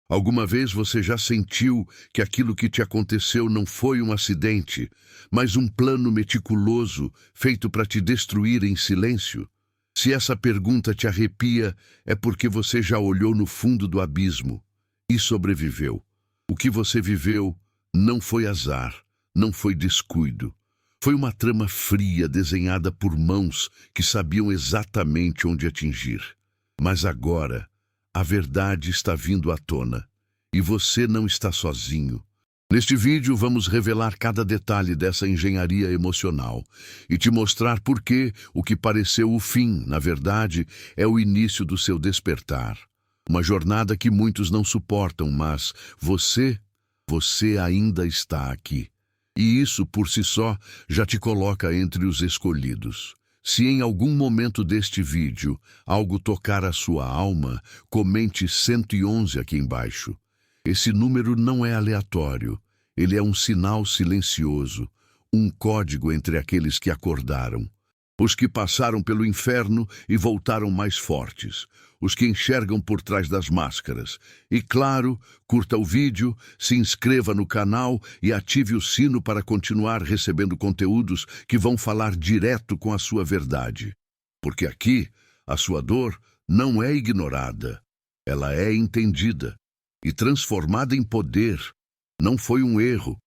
Alguma vez você já sentiu que aquilo que te aconteceu não foi um acidente, mas um plano meticuloso feito para te destruir em silêncio? Se essa pergunta te arrepia, é porque você já olhou no fundo do abismo e sobreviveu. O que você viveu não foi azar, não foi descuido. Foi uma trama fria desenhada por mãos que sabiam exatamente onde atingir. Mas agora, a verdade está vindo à tona, e você não está sozinho. Neste vídeo vamos revelar cada detalhe dessa engenharia emocional e te mostrar por que o que pareceu o fim, na verdade, é o início do seu despertar. Uma jornada que muitos não suportam, mas você ainda está aqui. E isso, por si só, já te coloca entre os escolhidos. Se em algum momento deste vídeo algo tocar a sua alma, comente 111 aqui embaixo. Esse número não é aleatório, ele é um sinal silencioso, um código entre aqueles que acordaram. Os que passaram pelo inferno e voltaram mais fortes, os que enxergam por trás das máscaras. E claro, curta o vídeo, se inscreva no canal e ative o sino para continuar recebendo conteúdos que vão falar direto com a sua verdade. Porque aqui, a sua dor não é ignorada, ela é entendida e transformada em poder. Não foi um erro,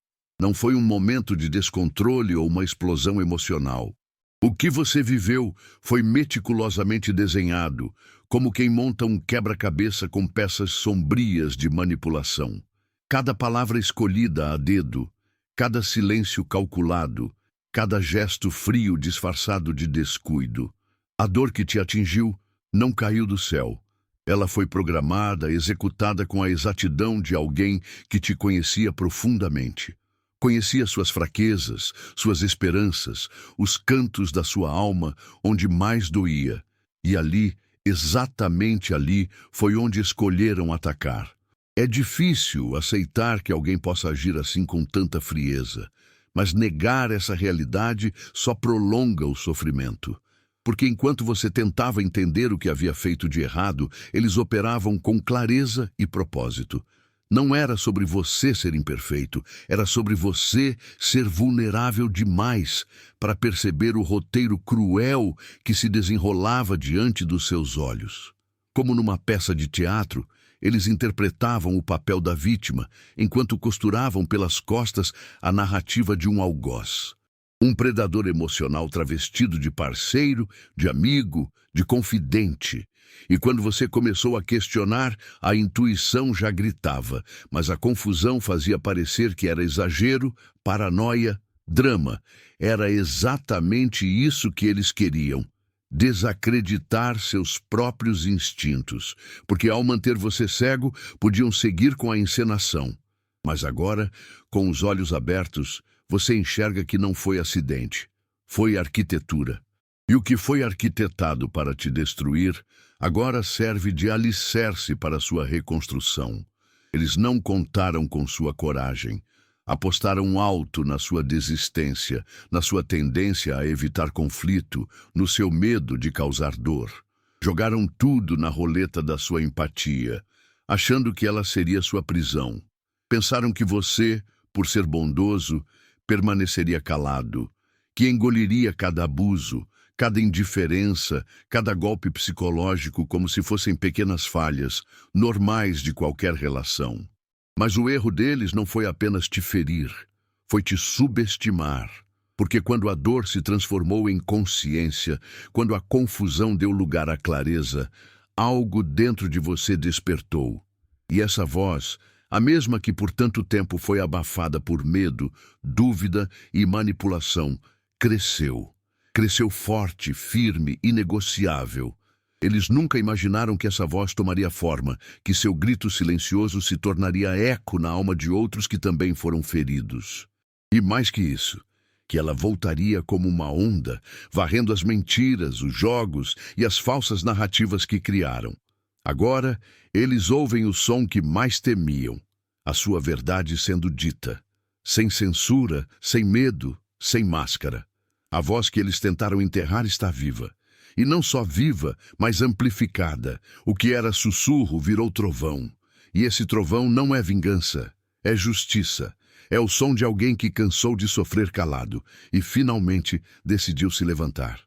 não foi um momento de descontrole ou uma explosão emocional. O que você viveu foi meticulosamente desenhado, como quem monta um quebra-cabeça com peças sombrias de manipulação. Cada palavra escolhida a dedo, cada silêncio calculado, cada gesto frio disfarçado de descuido. A dor que te atingiu não caiu do céu. Ela foi programada, executada com a exatidão de alguém que te conhecia profundamente. Conhecia suas fraquezas, suas esperanças, os cantos da sua alma onde mais doía. E ali, exatamente ali, foi onde escolheram atacar. É difícil aceitar que alguém possa agir assim com tanta frieza, mas negar essa realidade só prolonga o sofrimento. Porque enquanto você tentava entender o que havia feito de errado, eles operavam com clareza e propósito. Não era sobre você ser imperfeito, era sobre você ser vulnerável demais para perceber o roteiro cruel que se desenrolava diante dos seus olhos. Como numa peça de teatro, eles interpretavam o papel da vítima, enquanto costuravam pelas costas a narrativa de um algoz. Um predador emocional travestido de parceiro, de amigo, de confidente. E quando você começou a questionar, a intuição já gritava, mas a confusão fazia parecer que era exagero, paranoia, drama. Era exatamente isso que eles queriam: desacreditar seus próprios instintos, porque ao manter você cego, podiam seguir com a encenação. Mas agora, com os olhos abertos, você enxerga que não foi acidente, foi arquitetura. E o que foi arquitetado para te destruir, agora serve de alicerce para sua reconstrução. Eles não contaram com sua coragem, apostaram alto na sua desistência, na sua tendência a evitar conflito, no seu medo de causar dor. Jogaram tudo na roleta da sua empatia, achando que ela seria sua prisão. Pensaram que você, por ser bondoso, permaneceria calado, que engoliria cada abuso, cada indiferença, cada golpe psicológico como se fossem pequenas falhas, normais de qualquer relação. Mas o erro deles não foi apenas te ferir, foi te subestimar. Porque quando a dor se transformou em consciência, quando a confusão deu lugar à clareza, algo dentro de você despertou. E essa voz, a mesma que por tanto tempo foi abafada por medo, dúvida e manipulação, cresceu. Cresceu forte, firme, inegociável. Eles nunca imaginaram que essa voz tomaria forma, que seu grito silencioso se tornaria eco na alma de outros que também foram feridos. E mais que isso, que ela voltaria como uma onda, varrendo as mentiras, os jogos e as falsas narrativas que criaram. Agora, eles ouvem o som que mais temiam, a sua verdade sendo dita, sem censura, sem medo, sem máscara. A voz que eles tentaram enterrar está viva. E não só viva, mas amplificada. O que era sussurro virou trovão. E esse trovão não é vingança, é justiça. É o som de alguém que cansou de sofrer calado e finalmente decidiu se levantar.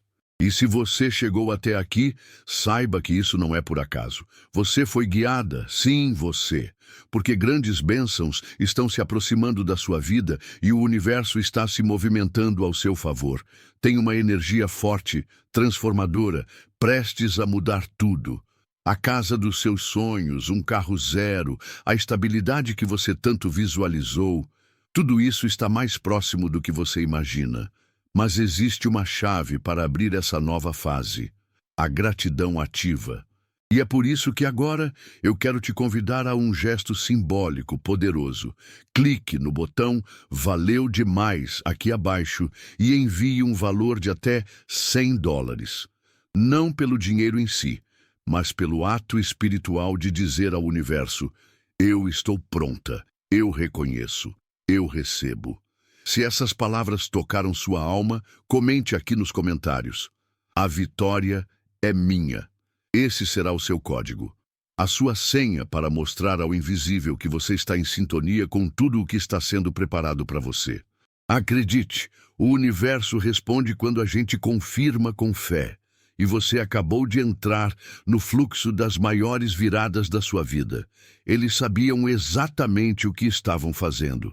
E se você chegou até aqui, saiba que isso não é por acaso. Você foi guiada, sim, você. Porque grandes bênçãos estão se aproximando da sua vida e o universo está se movimentando ao seu favor. Tem uma energia forte, transformadora, prestes a mudar tudo. A casa dos seus sonhos, um carro zero, a estabilidade que você tanto visualizou. Tudo isso está mais próximo do que você imagina. Mas existe uma chave para abrir essa nova fase: a gratidão ativa. E é por isso que agora eu quero te convidar a um gesto simbólico, poderoso. Clique no botão "Valeu demais" aqui abaixo e envie um valor de até $100. Não pelo dinheiro em si, mas pelo ato espiritual de dizer ao universo: eu estou pronta, eu reconheço, eu recebo. Se essas palavras tocaram sua alma, comente aqui nos comentários. A vitória é minha. Esse será o seu código. A sua senha para mostrar ao invisível que você está em sintonia com tudo o que está sendo preparado para você. Acredite, o universo responde quando a gente confirma com fé. E você acabou de entrar no fluxo das maiores viradas da sua vida. Eles sabiam exatamente o que estavam fazendo.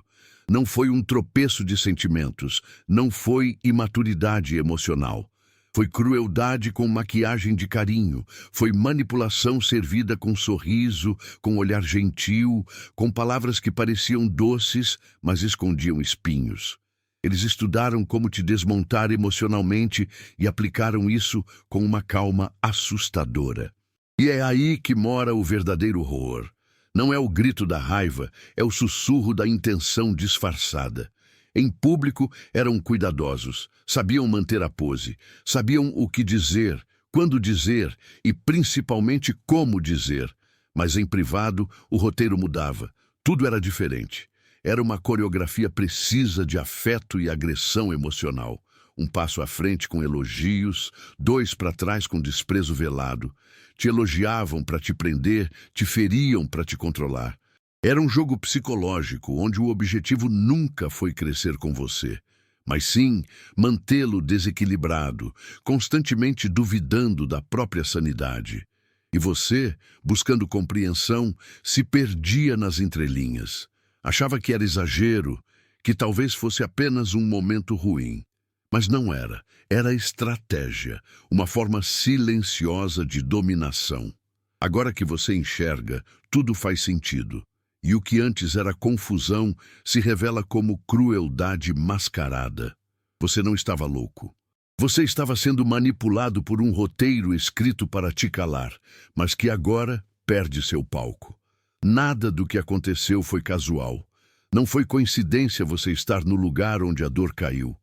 Não foi um tropeço de sentimentos, não foi imaturidade emocional. Foi crueldade com maquiagem de carinho, foi manipulação servida com sorriso, com olhar gentil, com palavras que pareciam doces, mas escondiam espinhos. Eles estudaram como te desmontar emocionalmente e aplicaram isso com uma calma assustadora. E é aí que mora o verdadeiro horror. Não é o grito da raiva, é o sussurro da intenção disfarçada. Em público eram cuidadosos, sabiam manter a pose, sabiam o que dizer, quando dizer e principalmente como dizer. Mas em privado o roteiro mudava, tudo era diferente. Era uma coreografia precisa de afeto e agressão emocional. Um passo à frente com elogios, dois para trás com desprezo velado. Te elogiavam para te prender, te feriam para te controlar. Era um jogo psicológico, onde o objetivo nunca foi crescer com você, mas sim mantê-lo desequilibrado, constantemente duvidando da própria sanidade. E você, buscando compreensão, se perdia nas entrelinhas. Achava que era exagero, que talvez fosse apenas um momento ruim. Mas não era. Era estratégia, uma forma silenciosa de dominação. Agora que você enxerga, tudo faz sentido. E o que antes era confusão se revela como crueldade mascarada. Você não estava louco. Você estava sendo manipulado por um roteiro escrito para te calar, mas que agora perde seu palco. Nada do que aconteceu foi casual. Não foi coincidência você estar no lugar onde a dor caiu.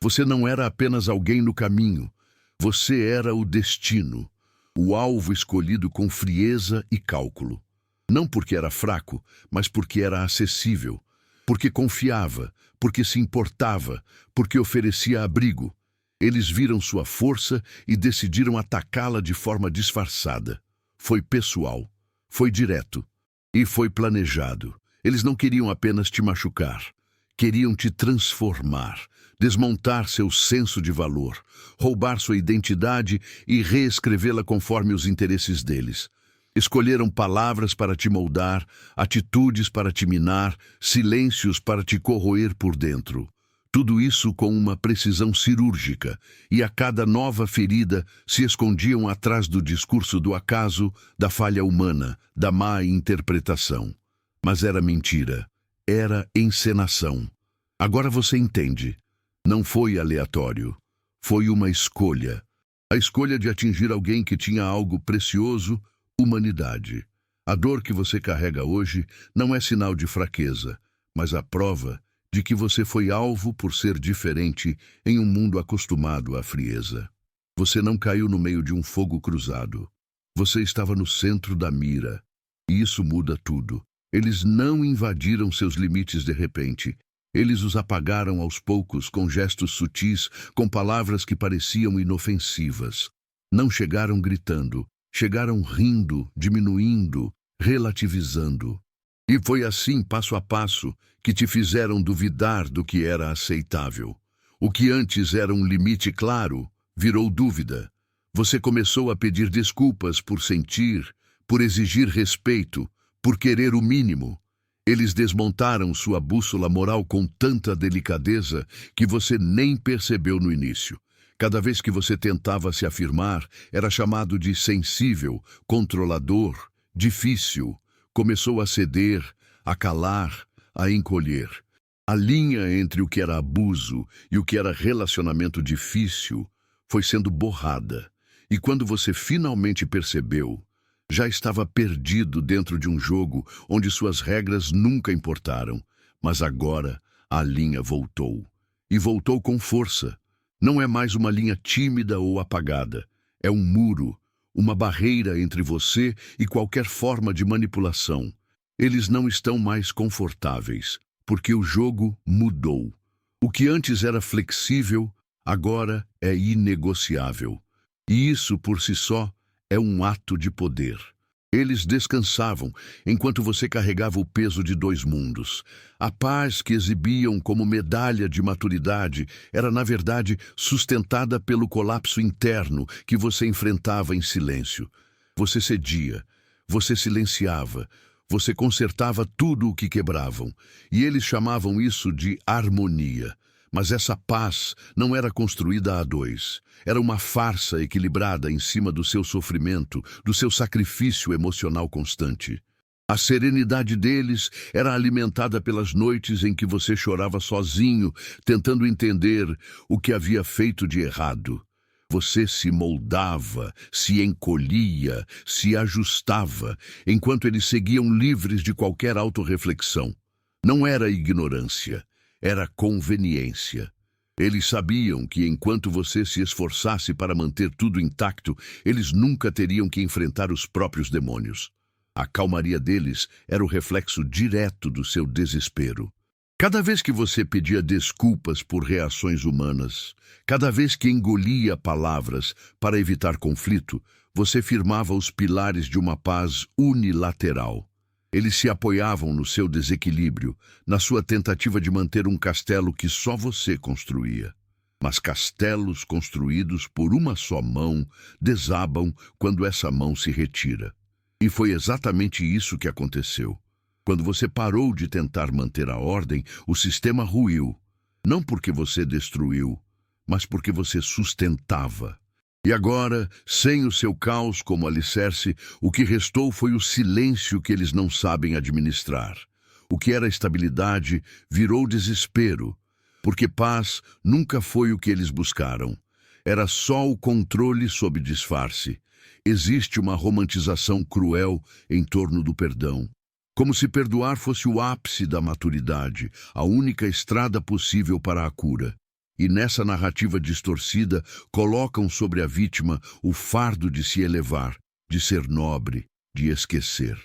Você não era apenas alguém no caminho. Você era o destino, o alvo escolhido com frieza e cálculo. Não porque era fraco, mas porque era acessível. Porque confiava, porque se importava, porque oferecia abrigo. Eles viram sua força e decidiram atacá-la de forma disfarçada. Foi pessoal, foi direto e foi planejado. Eles não queriam apenas te machucar. Queriam te transformar, desmontar seu senso de valor, roubar sua identidade e reescrevê-la conforme os interesses deles. Escolheram palavras para te moldar, atitudes para te minar, silêncios para te corroer por dentro. Tudo isso com uma precisão cirúrgica, e a cada nova ferida se escondiam atrás do discurso do acaso, da falha humana, da má interpretação. Mas era mentira. Era encenação. Agora você entende. Não foi aleatório. Foi uma escolha. A escolha de atingir alguém que tinha algo precioso, humanidade. A dor que você carrega hoje não é sinal de fraqueza, mas a prova de que você foi alvo por ser diferente em um mundo acostumado à frieza. Você não caiu no meio de um fogo cruzado. Você estava no centro da mira. E isso muda tudo. Eles não invadiram seus limites de repente. Eles os apagaram aos poucos, com gestos sutis, com palavras que pareciam inofensivas. Não chegaram gritando, chegaram rindo, diminuindo, relativizando. E foi assim, passo a passo, que te fizeram duvidar do que era aceitável. O que antes era um limite claro, virou dúvida. Você começou a pedir desculpas por sentir, por exigir respeito, por querer o mínimo. Eles desmontaram sua bússola moral com tanta delicadeza que você nem percebeu no início. Cada vez que você tentava se afirmar, era chamado de sensível, controlador, difícil. Começou a ceder, a calar, a encolher. A linha entre o que era abuso e o que era relacionamento difícil foi sendo borrada. E quando você finalmente percebeu, já estava perdido dentro de um jogo onde suas regras nunca importaram. Mas agora a linha voltou. E voltou com força. Não é mais uma linha tímida ou apagada. É um muro, uma barreira entre você e qualquer forma de manipulação. Eles não estão mais confortáveis, porque o jogo mudou. O que antes era flexível, agora é inegociável. E isso, por si só, é um ato de poder. Eles descansavam, enquanto você carregava o peso de dois mundos. A paz que exibiam como medalha de maturidade era, na verdade, sustentada pelo colapso interno que você enfrentava em silêncio. Você cedia, você silenciava, você consertava tudo o que quebravam. E eles chamavam isso de harmonia. Mas essa paz não era construída a dois. Era uma farsa equilibrada em cima do seu sofrimento, do seu sacrifício emocional constante. A serenidade deles era alimentada pelas noites em que você chorava sozinho, tentando entender o que havia feito de errado. Você se moldava, se encolhia, se ajustava, enquanto eles seguiam livres de qualquer autorreflexão. Não era ignorância. Era conveniência. Eles sabiam que enquanto você se esforçasse para manter tudo intacto, eles nunca teriam que enfrentar os próprios demônios. A calmaria deles era o reflexo direto do seu desespero. Cada vez que você pedia desculpas por reações humanas, cada vez que engolia palavras para evitar conflito, você firmava os pilares de uma paz unilateral. Eles se apoiavam no seu desequilíbrio, na sua tentativa de manter um castelo que só você construía. Mas castelos construídos por uma só mão desabam quando essa mão se retira. E foi exatamente isso que aconteceu. Quando você parou de tentar manter a ordem, o sistema ruiu. Não porque você destruiu, mas porque você sustentava. E agora, sem o seu caos como alicerce, o que restou foi o silêncio que eles não sabem administrar. O que era estabilidade virou desespero, porque paz nunca foi o que eles buscaram. Era só o controle sob disfarce. Existe uma romantização cruel em torno do perdão. Como se perdoar fosse o ápice da maturidade, a única estrada possível para a cura. E nessa narrativa distorcida, colocam sobre a vítima o fardo de se elevar, de ser nobre, de esquecer.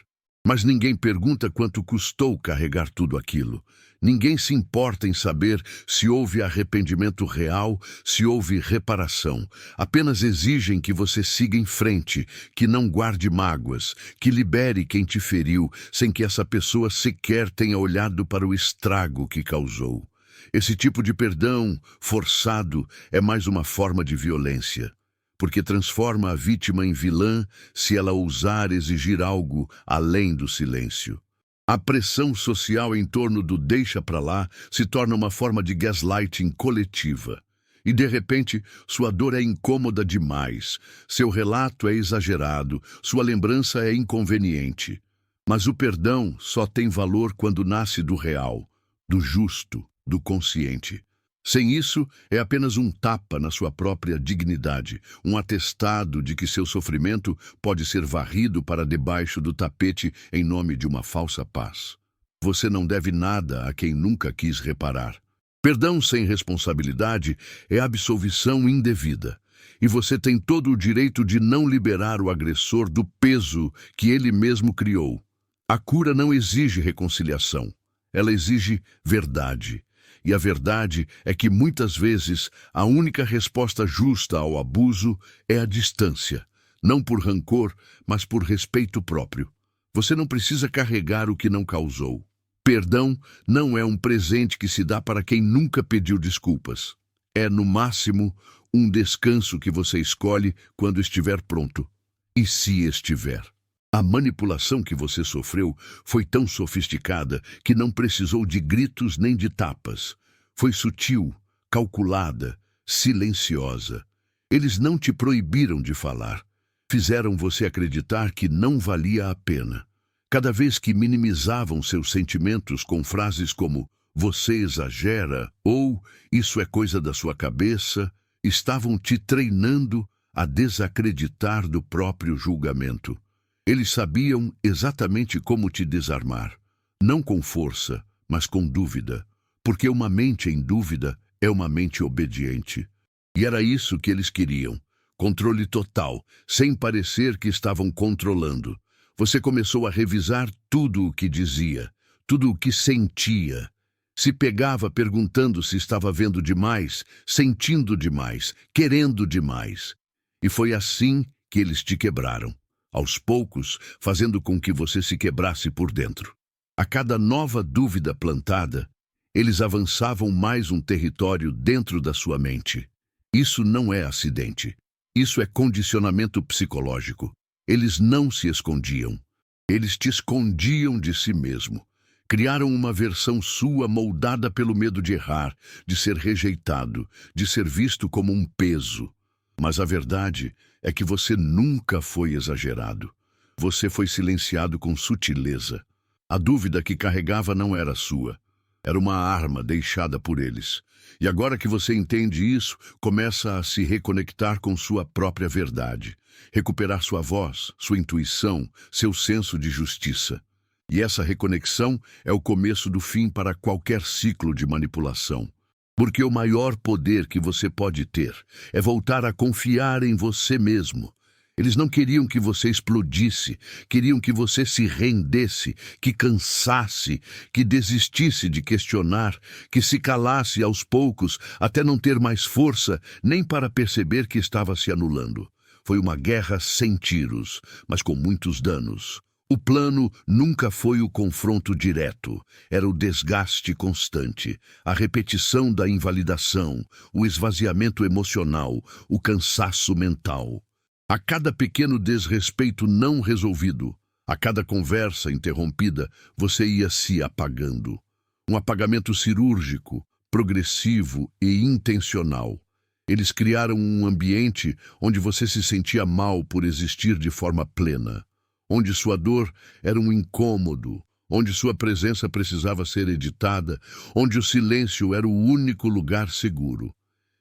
Mas ninguém pergunta quanto custou carregar tudo aquilo. Ninguém se importa em saber se houve arrependimento real, se houve reparação. Apenas exigem que você siga em frente, que não guarde mágoas, que libere quem te feriu, sem que essa pessoa sequer tenha olhado para o estrago que causou. Esse tipo de perdão forçado é mais uma forma de violência, porque transforma a vítima em vilã se ela ousar exigir algo além do silêncio. A pressão social em torno do deixa pra lá se torna uma forma de gaslighting coletiva. E, de repente, sua dor é incômoda demais, seu relato é exagerado, sua lembrança é inconveniente. Mas o perdão só tem valor quando nasce do real, do justo, do consciente. Sem isso, é apenas um tapa na sua própria dignidade, um atestado de que seu sofrimento pode ser varrido para debaixo do tapete em nome de uma falsa paz. Você não deve nada a quem nunca quis reparar. Perdão sem responsabilidade é absolvição indevida, e você tem todo o direito de não liberar o agressor do peso que ele mesmo criou. A cura não exige reconciliação, ela exige verdade. E a verdade é que, muitas vezes, a única resposta justa ao abuso é a distância, não por rancor, mas por respeito próprio. Você não precisa carregar o que não causou. Perdão não é um presente que se dá para quem nunca pediu desculpas. É, no máximo, um descanso que você escolhe quando estiver pronto. E se estiver? A manipulação que você sofreu foi tão sofisticada que não precisou de gritos nem de tapas. Foi sutil, calculada, silenciosa. Eles não te proibiram de falar. Fizeram você acreditar que não valia a pena. Cada vez que minimizavam seus sentimentos com frases como "você exagera" ou "isso é coisa da sua cabeça", estavam te treinando a desacreditar do próprio julgamento. Eles sabiam exatamente como te desarmar. Não com força, mas com dúvida. Porque uma mente em dúvida é uma mente obediente. E era isso que eles queriam. Controle total, sem parecer que estavam controlando. Você começou a revisar tudo o que dizia, tudo o que sentia. Se pegava perguntando se estava vendo demais, sentindo demais, querendo demais. E foi assim que eles te quebraram. Aos poucos, fazendo com que você se quebrasse por dentro. A cada nova dúvida plantada, eles avançavam mais um território dentro da sua mente. Isso não é acidente. Isso é condicionamento psicológico. Eles não se escondiam. Eles te escondiam de si mesmo. Criaram uma versão sua moldada pelo medo de errar, de ser rejeitado, de ser visto como um peso. Mas a verdade é que você nunca foi exagerado. Você foi silenciado com sutileza. A dúvida que carregava não era sua. Era uma arma deixada por eles. E agora que você entende isso, começa a se reconectar com sua própria verdade. Recuperar sua voz, sua intuição, seu senso de justiça. E essa reconexão é o começo do fim para qualquer ciclo de manipulação. Porque o maior poder que você pode ter é voltar a confiar em você mesmo. Eles não queriam que você explodisse, queriam que você se rendesse, que cansasse, que desistisse de questionar, que se calasse aos poucos até não ter mais força nem para perceber que estava se anulando. Foi uma guerra sem tiros, mas com muitos danos. O plano nunca foi o confronto direto, era o desgaste constante, a repetição da invalidação, o esvaziamento emocional, o cansaço mental. A cada pequeno desrespeito não resolvido, a cada conversa interrompida, você ia se apagando. Um apagamento cirúrgico, progressivo e intencional. Eles criaram um ambiente onde você se sentia mal por existir de forma plena. Onde sua dor era um incômodo, onde sua presença precisava ser editada, onde o silêncio era o único lugar seguro.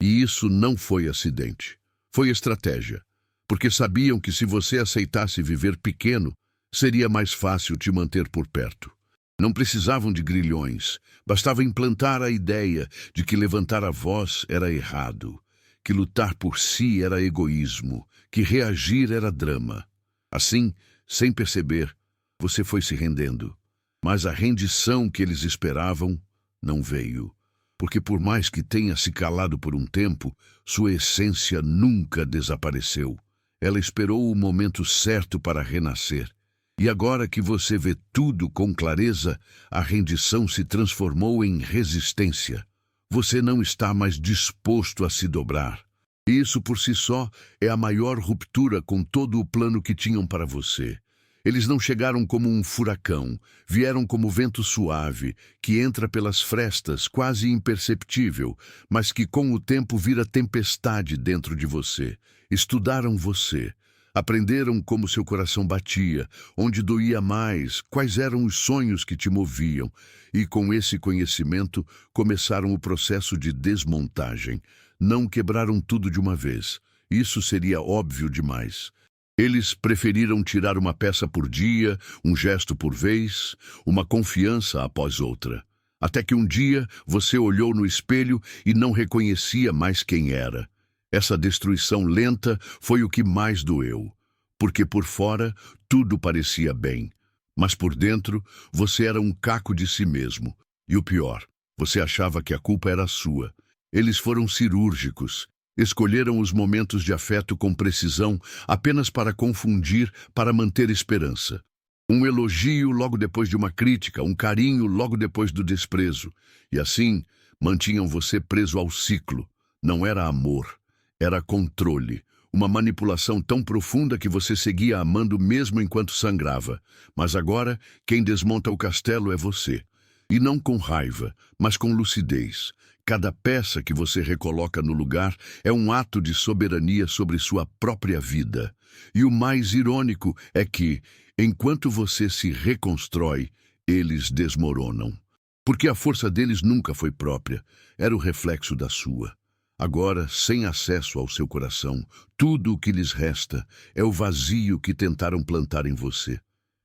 E isso não foi acidente, foi estratégia, porque sabiam que se você aceitasse viver pequeno, seria mais fácil te manter por perto. Não precisavam de grilhões, bastava implantar a ideia de que levantar a voz era errado, que lutar por si era egoísmo, que reagir era drama. Assim, sem perceber, você foi se rendendo. Mas a rendição que eles esperavam não veio. Porque por mais que tenha se calado por um tempo, sua essência nunca desapareceu. Ela esperou o momento certo para renascer. E agora que você vê tudo com clareza, a rendição se transformou em resistência. Você não está mais disposto a se dobrar. Isso por si só é a maior ruptura com todo o plano que tinham para você. Eles não chegaram como um furacão, vieram como vento suave, que entra pelas frestas, quase imperceptível, mas que com o tempo vira tempestade dentro de você. Estudaram você, aprenderam como seu coração batia, onde doía mais, quais eram os sonhos que te moviam, e com esse conhecimento começaram o processo de desmontagem. Não quebraram tudo de uma vez. Isso seria óbvio demais. Eles preferiram tirar uma peça por dia, um gesto por vez, uma confiança após outra. Até que um dia você olhou no espelho e não reconhecia mais quem era. Essa destruição lenta foi o que mais doeu. Porque por fora tudo parecia bem. Mas por dentro você era um caco de si mesmo. E o pior, você achava que a culpa era sua. Eles foram cirúrgicos. Escolheram os momentos de afeto com precisão apenas para confundir, para manter esperança. Um elogio logo depois de uma crítica, um carinho logo depois do desprezo. E assim, mantinham você preso ao ciclo. Não era amor, era controle. Uma manipulação tão profunda que você seguia amando mesmo enquanto sangrava. Mas agora, quem desmonta o castelo é você. E não com raiva, mas com lucidez. Cada peça que você recoloca no lugar é um ato de soberania sobre sua própria vida. E o mais irônico é que, enquanto você se reconstrói, eles desmoronam. Porque a força deles nunca foi própria, era o reflexo da sua. Agora, sem acesso ao seu coração, tudo o que lhes resta é o vazio que tentaram plantar em você.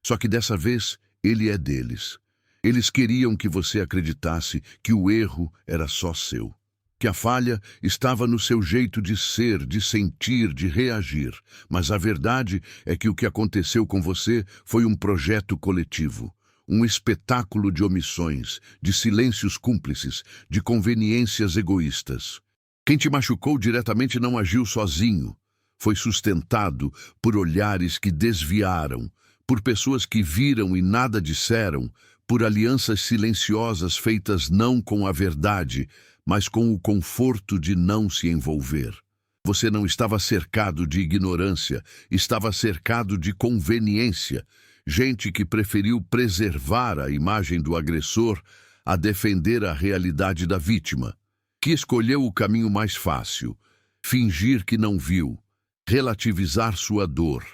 Só que dessa vez, ele é deles. Eles queriam que você acreditasse que o erro era só seu. Que a falha estava no seu jeito de ser, de sentir, de reagir. Mas a verdade é que o que aconteceu com você foi um projeto coletivo. Um espetáculo de omissões, de silêncios cúmplices, de conveniências egoístas. Quem te machucou diretamente não agiu sozinho. Foi sustentado por olhares que desviaram, por pessoas que viram e nada disseram, por alianças silenciosas feitas não com a verdade, mas com o conforto de não se envolver. Você não estava cercado de ignorância, estava cercado de conveniência. Gente que preferiu preservar a imagem do agressor a defender a realidade da vítima. Que escolheu o caminho mais fácil, fingir que não viu, relativizar sua dor,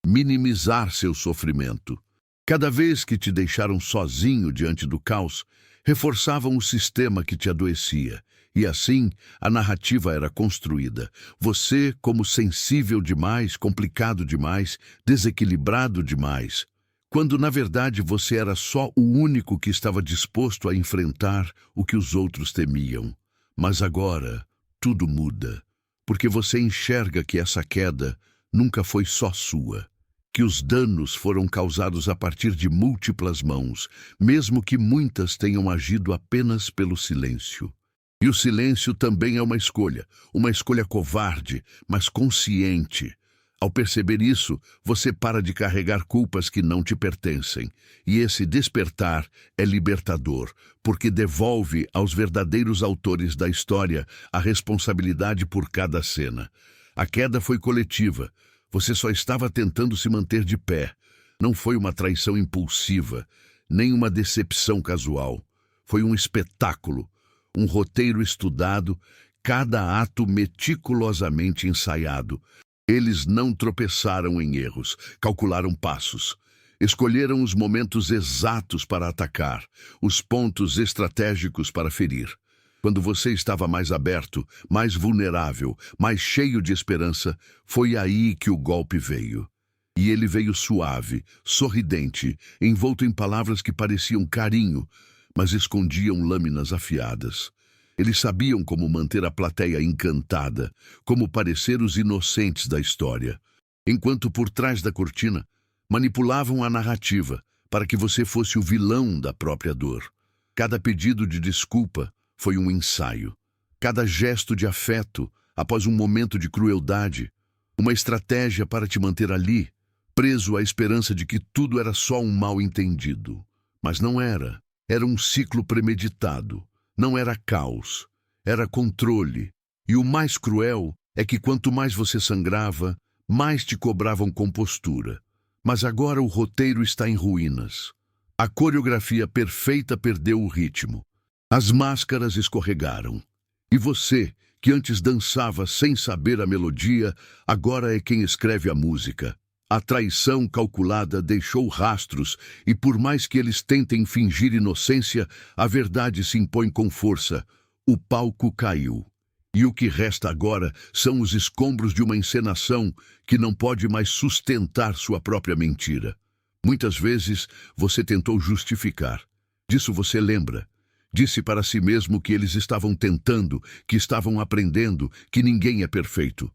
minimizar seu sofrimento. Cada vez que te deixaram sozinho diante do caos, reforçavam o sistema que te adoecia. E assim, a narrativa era construída. Você como sensível demais, complicado demais, desequilibrado demais. Quando, na verdade, você era só o único que estava disposto a enfrentar o que os outros temiam. Mas agora, tudo muda, porque você enxerga que essa queda nunca foi só sua, que os danos foram causados a partir de múltiplas mãos, mesmo que muitas tenham agido apenas pelo silêncio. E o silêncio também é uma escolha covarde, mas consciente. Ao perceber isso, você para de carregar culpas que não te pertencem. E esse despertar é libertador, porque devolve aos verdadeiros autores da história a responsabilidade por cada cena. A queda foi coletiva. Você só estava tentando se manter de pé. Não foi uma traição impulsiva, nem uma decepção casual. Foi um espetáculo, um roteiro estudado, cada ato meticulosamente ensaiado. Eles não tropeçaram em erros, calcularam passos. Escolheram os momentos exatos para atacar, os pontos estratégicos para ferir. Quando você estava mais aberto, mais vulnerável, mais cheio de esperança, foi aí que o golpe veio. E ele veio suave, sorridente, envolto em palavras que pareciam carinho, mas escondiam lâminas afiadas. Eles sabiam como manter a plateia encantada, como parecer os inocentes da história, enquanto por trás da cortina manipulavam a narrativa para que você fosse o vilão da própria dor. Cada pedido de desculpa foi um ensaio. Cada gesto de afeto, após um momento de crueldade, uma estratégia para te manter ali, preso à esperança de que tudo era só um mal-entendido. Mas não era. Era um ciclo premeditado. Não era caos, era controle. E o mais cruel é que quanto mais você sangrava, mais te cobravam compostura. Mas agora o roteiro está em ruínas. A coreografia perfeita perdeu o ritmo. As máscaras escorregaram. E você, que antes dançava sem saber a melodia, agora é quem escreve a música. A traição calculada deixou rastros, e por mais que eles tentem fingir inocência, a verdade se impõe com força. O palco caiu. E o que resta agora são os escombros de uma encenação que não pode mais sustentar sua própria mentira. Muitas vezes você tentou justificar. Disso você lembra. Disse para si mesmo que eles estavam tentando, que estavam aprendendo, que ninguém é perfeito.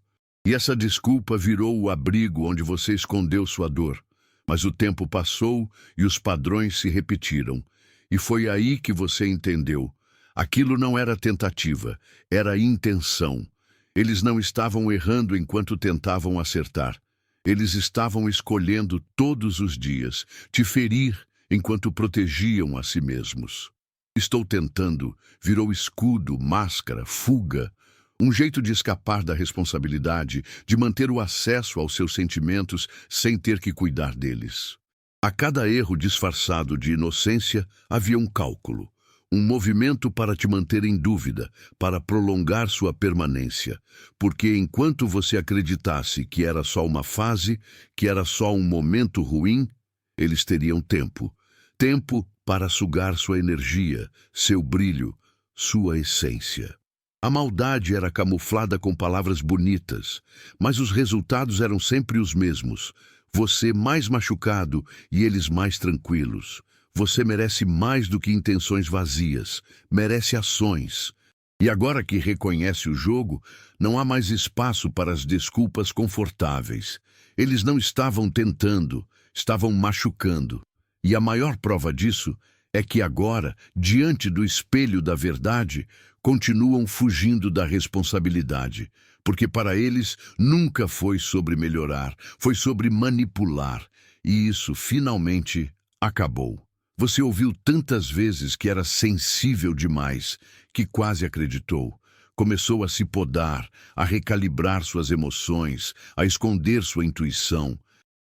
E essa desculpa virou o abrigo onde você escondeu sua dor. Mas o tempo passou e os padrões se repetiram. E foi aí que você entendeu. Aquilo não era tentativa, era intenção. Eles não estavam errando enquanto tentavam acertar. Eles estavam escolhendo todos os dias te ferir enquanto protegiam a si mesmos. Estou tentando virou escudo, máscara, fuga, um jeito de escapar da responsabilidade, de manter o acesso aos seus sentimentos sem ter que cuidar deles. A cada erro disfarçado de inocência havia um cálculo, um movimento para te manter em dúvida, para prolongar sua permanência. Porque enquanto você acreditasse que era só uma fase, que era só um momento ruim, eles teriam tempo. Tempo para sugar sua energia, seu brilho, sua essência. A maldade era camuflada com palavras bonitas, mas os resultados eram sempre os mesmos. Você mais machucado e eles mais tranquilos. Você merece mais do que intenções vazias, merece ações. E agora que reconhece o jogo, não há mais espaço para as desculpas confortáveis. Eles não estavam tentando, estavam machucando. E a maior prova disso é que agora, diante do espelho da verdade, continuam fugindo da responsabilidade. Porque para eles nunca foi sobre melhorar, foi sobre manipular. E isso finalmente acabou. Você ouviu tantas vezes que era sensível demais, que quase acreditou. Começou a se podar, a recalibrar suas emoções, a esconder sua intuição.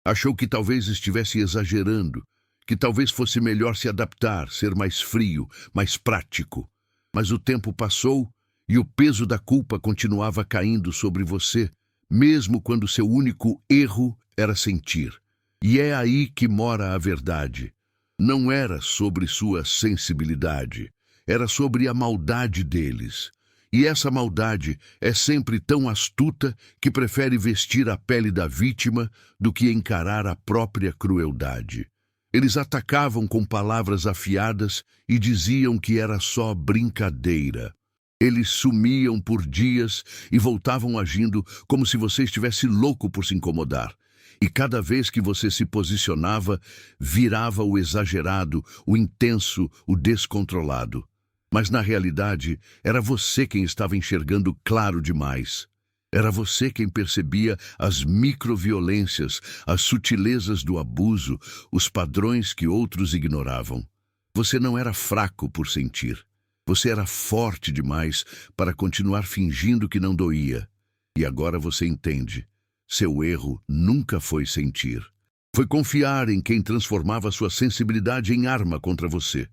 Achou que talvez estivesse exagerando, que talvez fosse melhor se adaptar, ser mais frio, mais prático. Mas o tempo passou e o peso da culpa continuava caindo sobre você, mesmo quando seu único erro era sentir. E é aí que mora a verdade. Não era sobre sua sensibilidade, era sobre a maldade deles. E essa maldade é sempre tão astuta que prefere vestir a pele da vítima do que encarar a própria crueldade. Eles atacavam com palavras afiadas e diziam que era só brincadeira. Eles sumiam por dias e voltavam agindo como se você estivesse louco por se incomodar. E cada vez que você se posicionava, virava o exagerado, o intenso, o descontrolado. Mas na realidade, era você quem estava enxergando claro demais. Era você quem percebia as microviolências, as sutilezas do abuso, os padrões que outros ignoravam. Você não era fraco por sentir. Você era forte demais para continuar fingindo que não doía. E agora você entende. Seu erro nunca foi sentir. Foi confiar em quem transformava sua sensibilidade em arma contra você.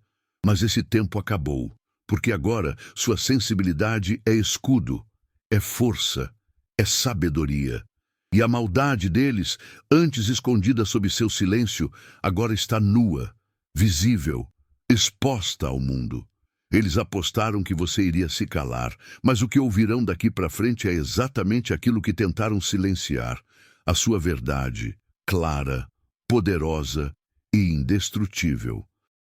Mas esse tempo acabou, porque agora sua sensibilidade é escudo, é força, é sabedoria. E a maldade deles, antes escondida sob seu silêncio, agora está nua, visível, exposta ao mundo. Eles apostaram que você iria se calar, mas o que ouvirão daqui para frente é exatamente aquilo que tentaram silenciar. A sua verdade, clara, poderosa e indestrutível.